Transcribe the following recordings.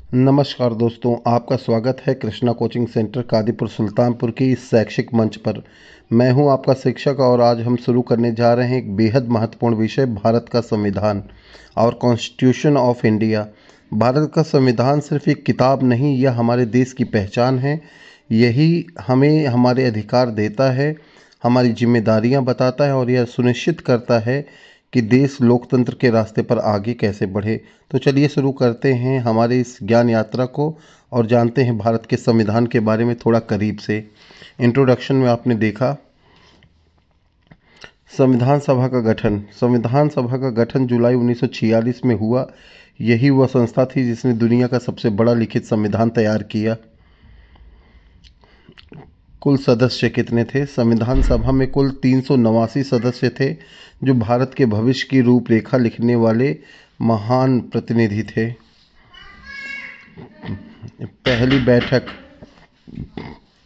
नमस्कार दोस्तों, आपका स्वागत है कृष्णा कोचिंग सेंटर कादीपुर सुल्तानपुर की इस शैक्षिक मंच पर। मैं हूं आपका शिक्षक और आज हम शुरू करने जा रहे हैं एक बेहद महत्वपूर्ण विषय, भारत का संविधान और कॉन्स्टिट्यूशन ऑफ इंडिया। भारत का संविधान सिर्फ एक किताब नहीं, यह हमारे देश की पहचान है। यही हमें हमारे अधिकार देता है, हमारी जिम्मेदारियां बताता है और यह सुनिश्चित करता है कि देश लोकतंत्र के रास्ते पर आगे कैसे बढ़े। तो चलिए शुरू करते हैं हमारे इस ज्ञान यात्रा को और जानते हैं भारत के संविधान के बारे में थोड़ा करीब से। इंट्रोडक्शन में आपने देखा संविधान सभा का गठन। संविधान सभा का गठन जुलाई 1946 में हुआ। यही वह संस्था थी जिसने दुनिया का सबसे बड़ा लिखित संविधान तैयार किया। कुल सदस्य कितने थे? संविधान सभा में कुल 389 सदस्य थे, जो भारत के भविष्य की रूपरेखा लिखने वाले महान प्रतिनिधि थे। पहली बैठक।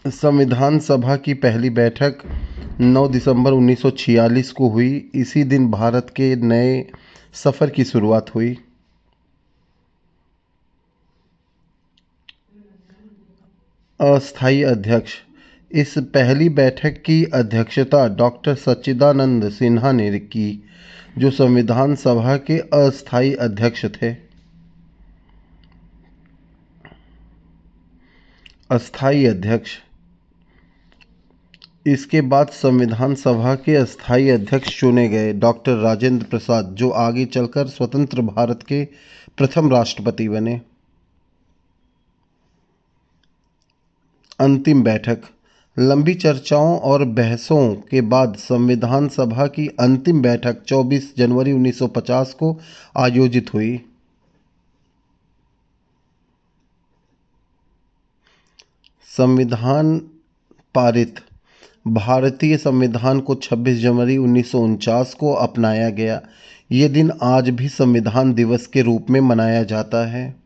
संविधान सभा की पहली बैठक 9 दिसंबर 1946 को हुई। इसी दिन भारत के नए सफ़र की शुरुआत हुई। अस्थायी अध्यक्ष। इस पहली बैठक की अध्यक्षता डॉक्टर सच्चिदानंद सिन्हा ने की, जो संविधान सभा के अस्थायी अध्यक्ष थे। अस्थायी अध्यक्ष। इसके बाद संविधान सभा के अस्थायी अध्यक्ष चुने गए डॉक्टर राजेंद्र प्रसाद, जो आगे चलकर स्वतंत्र भारत के प्रथम राष्ट्रपति बने। अंतिम बैठक। लंबी चर्चाओं और बहसों के बाद संविधान सभा की अंतिम बैठक 24 जनवरी 1950 को आयोजित हुई। संविधान पारित। भारतीय संविधान को 26 जनवरी 1949 को अपनाया गया। ये दिन आज भी संविधान दिवस के रूप में मनाया जाता है।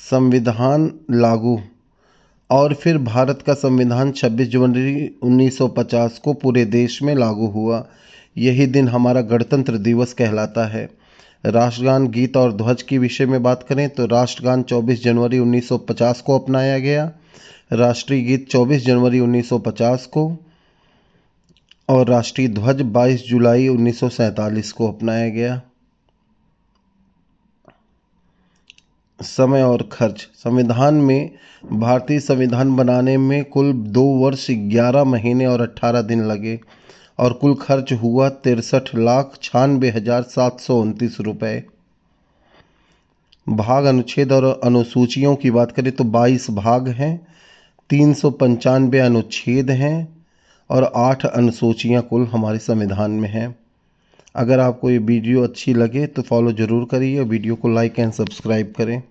संविधान लागू। और फिर भारत का संविधान 26 जनवरी 1950 को पूरे देश में लागू हुआ। यही दिन हमारा गणतंत्र दिवस कहलाता है। राष्ट्रगान, गीत और ध्वज के विषय में बात करें तो राष्ट्रगान 24 जनवरी 1950 को अपनाया गया, राष्ट्रीय गीत 24 जनवरी 1950 को और राष्ट्रीय ध्वज 22 जुलाई 1947 को अपनाया गया। समय और खर्च। संविधान में भारतीय संविधान बनाने में कुल 2 वर्ष 11 महीने और 18 दिन लगे और कुल खर्च हुआ 63,96,729 रुपये। भाग, अनुच्छेद और अनुसूचियों की बात करें तो 22 भाग हैं, 395 अनुच्छेद हैं और 8 अनुसूचियां कुल हमारे संविधान में हैं। अगर आपको ये वीडियो अच्छी लगे तो फॉलो ज़रूर करिए, वीडियो को लाइक एंड सब्सक्राइब करें।